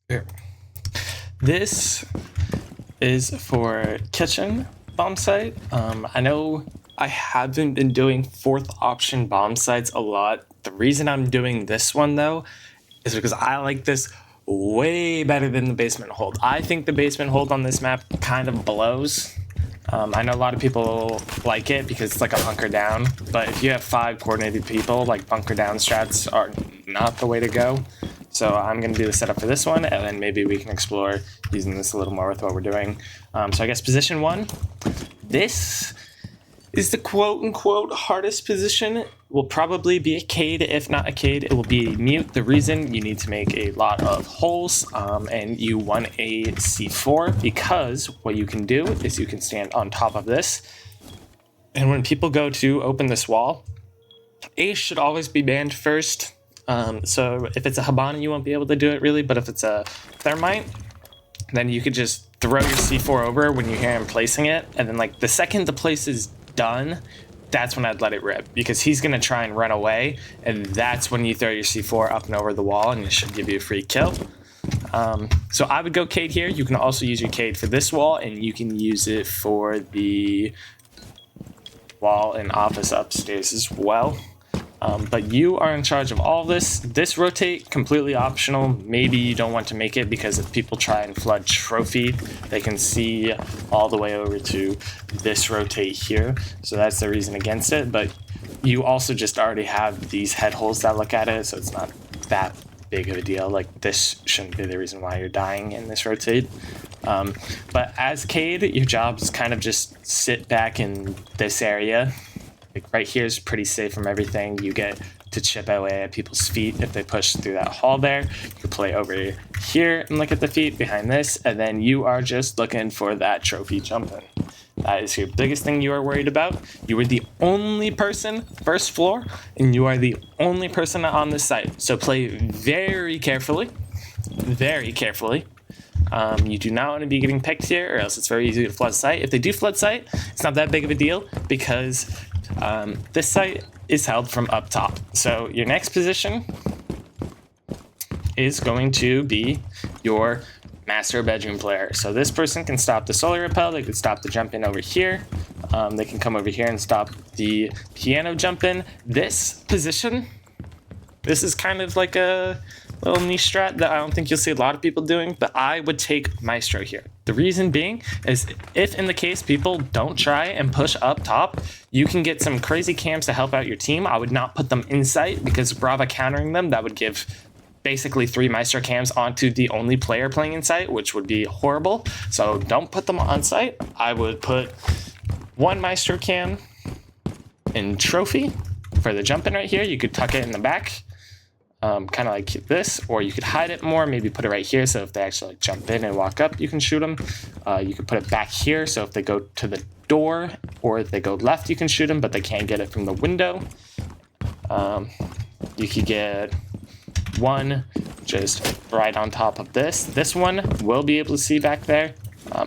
Here. This is for kitchen bomb site. I know I haven't been doing fourth option bomb sites a lot. The reason I'm doing this one though is because I like this way better than the basement hold. I think the basement hold on this map kind of blows. I know a lot of people like it because it's like a hunker down, but if you have 5 coordinated people, like bunker down strats are not the way to go. So I'm going to do the setup for this one, and then maybe we can explore using this a little more with what we're doing. So I guess position 1, this is the quote-unquote hardest position. Will probably be a cade. If not a cade, it will be a mute. The reason you need to make a lot of holes, and you want a C4, because what you can do is you can stand on top of this, and when people go to open this wall, Ace should always be banned first. So if it's a Habana, you won't be able to do it really, but if it's a Thermite, then you could just throw your C4 over when you hear him placing it, and then like the second the place is done, that's when I'd let it rip, because he's going to try and run away, and that's when you throw your C4 up and over the wall, and it should give you a free kill. So I would go Cade here. You can also use your Cade for this wall, and you can use it for the wall and office upstairs as well. But you are in charge of all this. This rotate, completely optional. Maybe you don't want to make it because if people try and flood trophy, they can see all the way over to this rotate here. So that's the reason against it. But you also just already have these head holes that look at it, so it's not that big of a deal. Like, this shouldn't be the reason why you're dying in this rotate. But as Cade, your job is kind of just sit back in this area. Like right here is pretty safe from everything. You get to chip away at people's feet if they push through that hall there. You can play over here and look at the feet behind this, and then you are just looking for that trophy jumping. That is your biggest thing you are worried about. You are the only person first floor, and you are the only person on this site. So play very carefully, very carefully. You do not want to be getting picked here, or else it's very easy to flood site. If they do flood site, it's not that big of a deal because this site is held from up top. So your next position is going to be your master bedroom player. So this person can stop the solar repel. They can stop the jump in over here. They can come over here and stop the piano jump in. This position, this is kind of like a little niche strat that I don't think you'll see a lot of people doing, but I would take Maestro here. The reason being is if in the case people don't try and push up top, you can get some crazy cams to help out your team. I would not put them in sight because Brava countering them, that would give basically 3 Maestro cams onto the only player playing in sight, which would be horrible. So don't put them on site. I would put 1 Maestro cam in trophy for the jump in right here. You could tuck it in the back. Kind of like this, or you could hide it more, maybe put it right here so if they actually like jump in and walk up, you can shoot them. You could put it back here so if they go to the door or if they go left, you can shoot them, but they can't get it from the window. You could get 1 just right on top of this. This one will be able to see back there,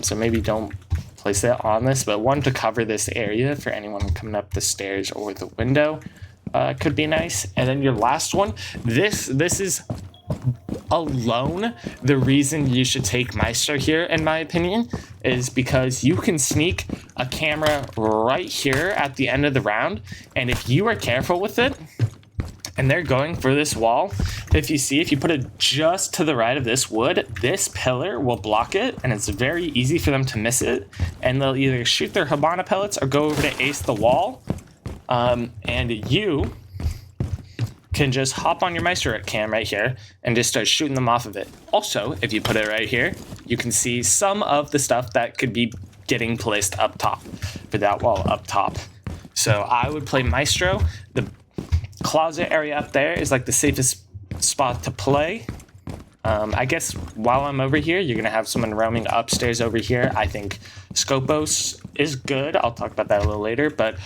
so maybe don't place it on this, but 1 to cover this area for anyone coming up the stairs or the window. Could be nice. And then your last one, this is alone the reason you should take Maestro here, in my opinion, is because you can sneak a camera right here at the end of the round, and if you are careful with it and they're going for this wall, if you put it just to the right of this wood, this pillar will block it, and it's very easy for them to miss it, and they'll either shoot their Habana pellets or go over to ace the wall. And you can just hop on your Maestro cam right here and just start shooting them off of it. Also, if you put it right here, you can see some of the stuff that could be getting placed up top for that wall up top. So I would play Maestro. The closet area up there is like the safest spot to play. I guess while I'm over here, you're going to have someone roaming upstairs over here. I think Scopos is good. I'll talk about that a little later. But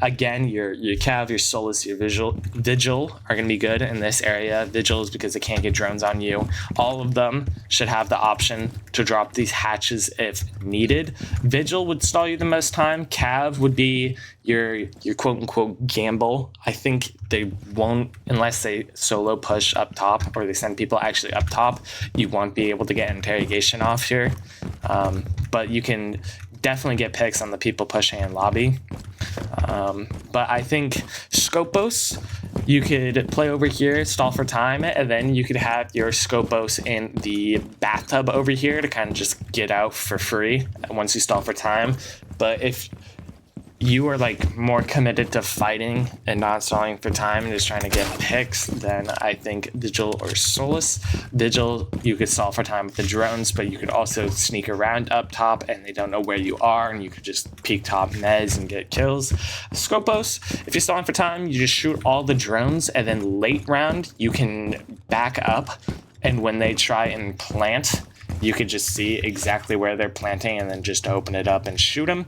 again, your Cav, your Solus, your Vigil are going to be good in this area. Vigil is because they can't get drones on you. All of them should have the option to drop these hatches if needed. Vigil would stall you the most time. Cav would be your quote-unquote gamble. I think they won't, unless they solo push up top or they send people actually up top, you won't be able to get interrogation off here. But you can definitely get picks on the people pushing in lobby. But I think Scopos, you could play over here, stall for time, and then you could have your Scopos in the bathtub over here to kind of just get out for free once you stall for time. But if you are like more committed to fighting and not stalling for time and just trying to get picks, then I think Vigil or Solus. Vigil, you could stall for time with the drones, but you could also sneak around up top and they don't know where you are, and you could just peek top mez and get kills. Scopos, if you're stalling for time, you just shoot all the drones, and then late round you can back up, and when they try and plant, you could just see exactly where they're planting and then just open it up and shoot them.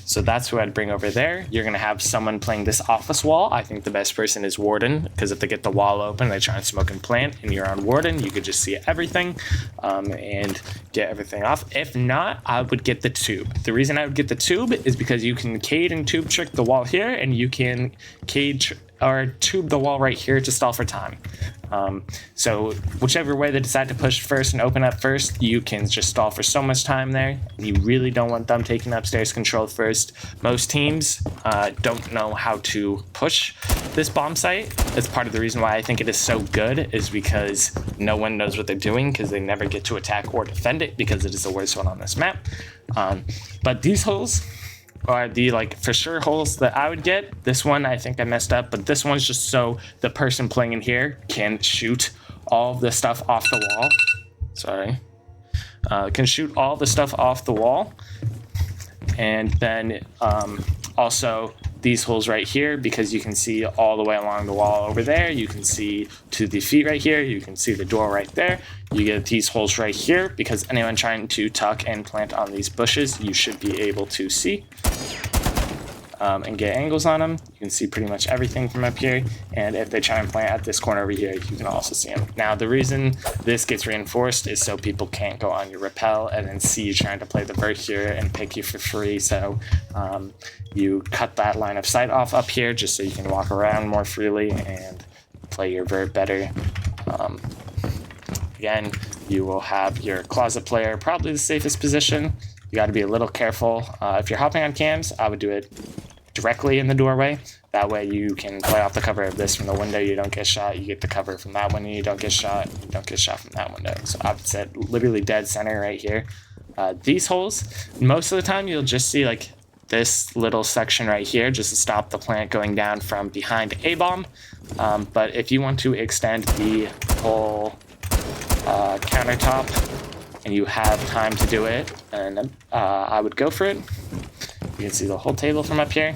So that's who I'd bring over there. You're going to have someone playing this office wall. I think the best person is Warden, because if they get the wall open, they try and smoke and plant, and you're on Warden, you could just see everything and get everything off. If not, I would get the tube. The reason I would get the tube is because you can cade and tube trick the wall here, and you can cade or tube the wall right here to stall for time. So whichever way they decide to push first and open up first, you can just stall for so much time there. You really don't want them taking upstairs control first. Most teams don't know how to push this bomb site. That's part of the reason why I think it is so good, is because no one knows what they're doing, because they never get to attack or defend it, because it is the worst one on this map. But these holes are the like for sure holes that I would get. This one I think I messed up, but this one's just so the person playing in here can shoot all the stuff off the wall. Sorry. Can shoot all the stuff off the wall. And then also these holes right here, because you can see all the way along the wall over there. You can see to the feet right here. You can see the door right there. You get these holes right here, because anyone trying to tuck and plant on these bushes, you should be able to see and get angles on them. You can see pretty much everything from up here. And if they try and plant at this corner over here, you can also see them. Now, the reason this gets reinforced is so people can't go on your rappel and then see you trying to play the vert here and pick you for free. So you cut that line of sight off up here just so you can walk around more freely and play your vert better. Again, you will have your closet player, probably the safest position. You got to be a little careful. If you're hopping on cams, I would do it directly in the doorway. That way you can play off the cover of this from the window. You don't get shot. You get the cover from that window. You don't get shot. You don't get shot from that window. So I would set literally dead center right here. These holes, most of the time you'll just see like this little section right here just to stop the plant going down from behind a bomb. But if you want to extend the whole countertop and you have time to do it, and I would go for it. You can see the whole table from up here.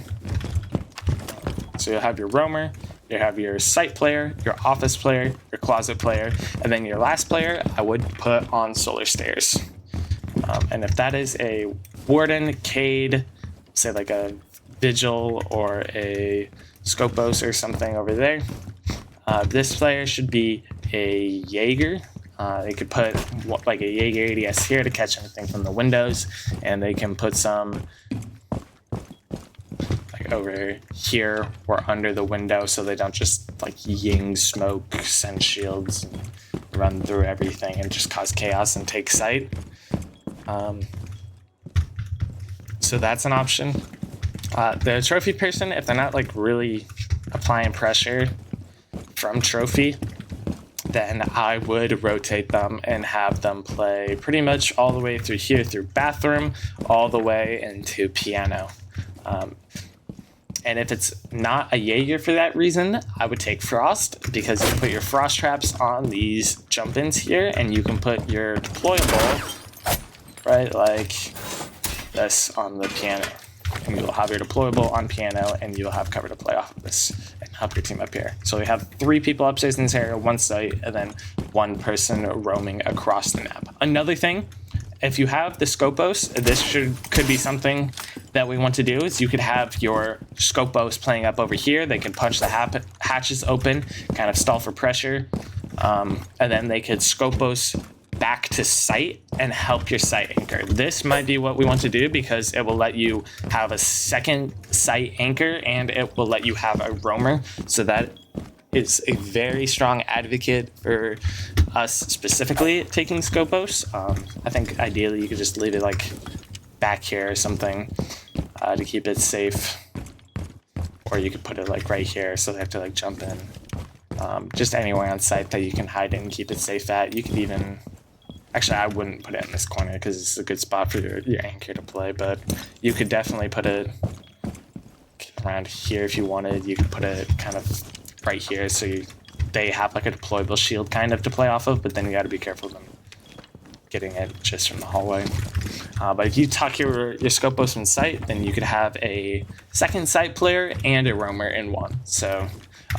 So you'll have your roamer, you have your site player, your office player, your closet player, and then your last player I would put on solar stairs. And if that is a warden, cade, say like a vigil or a scopos or something over there, this player should be a Jaeger. They could put like a Jaeger ADS here to catch anything from the windows, and they can put some like over here or under the window so they don't just like ying smoke, send shields, and run through everything and just cause chaos and take sight. So that's an option. The trophy person, if they're not like really applying pressure from trophy, then I would rotate them and have them play pretty much all the way through here, through bathroom, all the way into piano. And if it's not a Jaeger for that reason, I would take Frost, because you can put your Frost traps on these jump-ins here, and you can put your deployable, right, like this on the piano. And you'll have your deployable on piano, and you'll have cover to play off of this and help your team up here. So we have 3 people upstairs in this area, 1 site, and then 1 person roaming across the map. Another thing, if you have the Scopos, this could be something that we want to do, is you could have your Scopos playing up over here. They can punch the hatches open, kind of stall for pressure, and then they could Scopos back to site and help your site anchor. This might be what we want to do, because it will let you have a second site anchor, and it will let you have a roamer. So that is a very strong advocate for us specifically taking Scopos. I think ideally you could just leave it like back here or something to keep it safe. Or you could put it like right here so they have to like jump in. Just anywhere on site that you can hide it and keep it safe at. You could even, actually I wouldn't put it in this corner because it's a good spot for your anchor to play, but you could definitely put it around here if you wanted. You could put it kind of right here so they have like a deployable shield kind of to play off of, but then you got to be careful of them getting it just from the hallway. But if you tuck your Scopos in sight, then you could have a second sight player and a roamer in one. So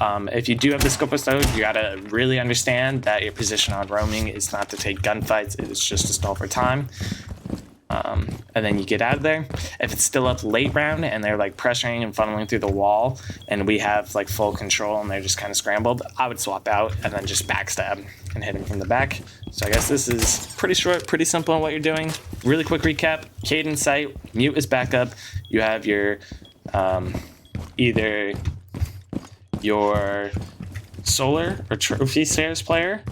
if you do have the Scopos node, you gotta really understand that your position on roaming is not to take gunfights, it is just to stall for time. And then you get out of there. If it's still up late round and they're like pressuring and funneling through the wall and we have like full control and they're just kind of scrambled, I would swap out and then just backstab and hit him from the back. So I guess this is pretty short, pretty simple in what you're doing. Really quick recap: Cade in sight, mute is backup. You have your either your solar or trophy stairs player,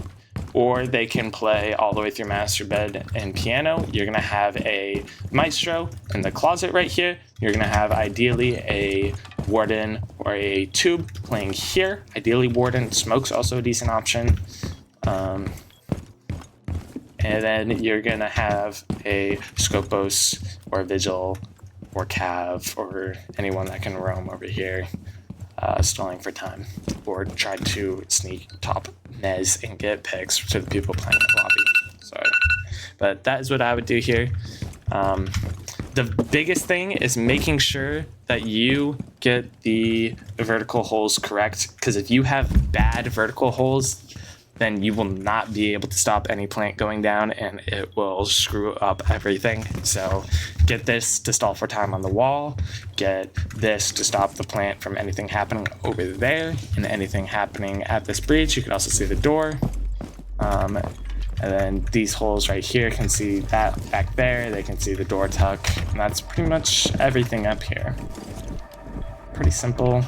or they can play all the way through master bed and piano. You're gonna have a maestro in the closet right here. You're gonna have ideally a warden or a tube playing here. Ideally warden. Smoke's also a decent option. And then you're gonna have a Scopos or a vigil or cav or anyone that can roam over here, stalling for time, or try to sneak top Nez and get picks to the people playing in the lobby. Sorry, but that is what I would do here. The biggest thing is making sure that you get the vertical holes correct, because if you have bad vertical holes, then you will not be able to stop any plant going down and it will screw up everything. So get this to stall for time on the wall, get this to stop the plant from anything happening over there and anything happening at this breach. You can also see the door. And then these holes right here can see that back there. They can see the door tuck, and that's pretty much everything up here. Pretty simple.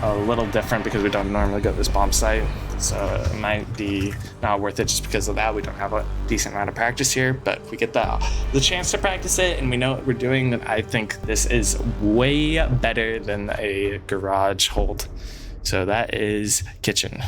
A little different because we don't normally go to this bomb site, so it might be not worth it just because of that. We don't have a decent amount of practice here, but if we get the chance to practice it and we know what we're doing, then I think this is way better than a garage hold. So that is kitchen.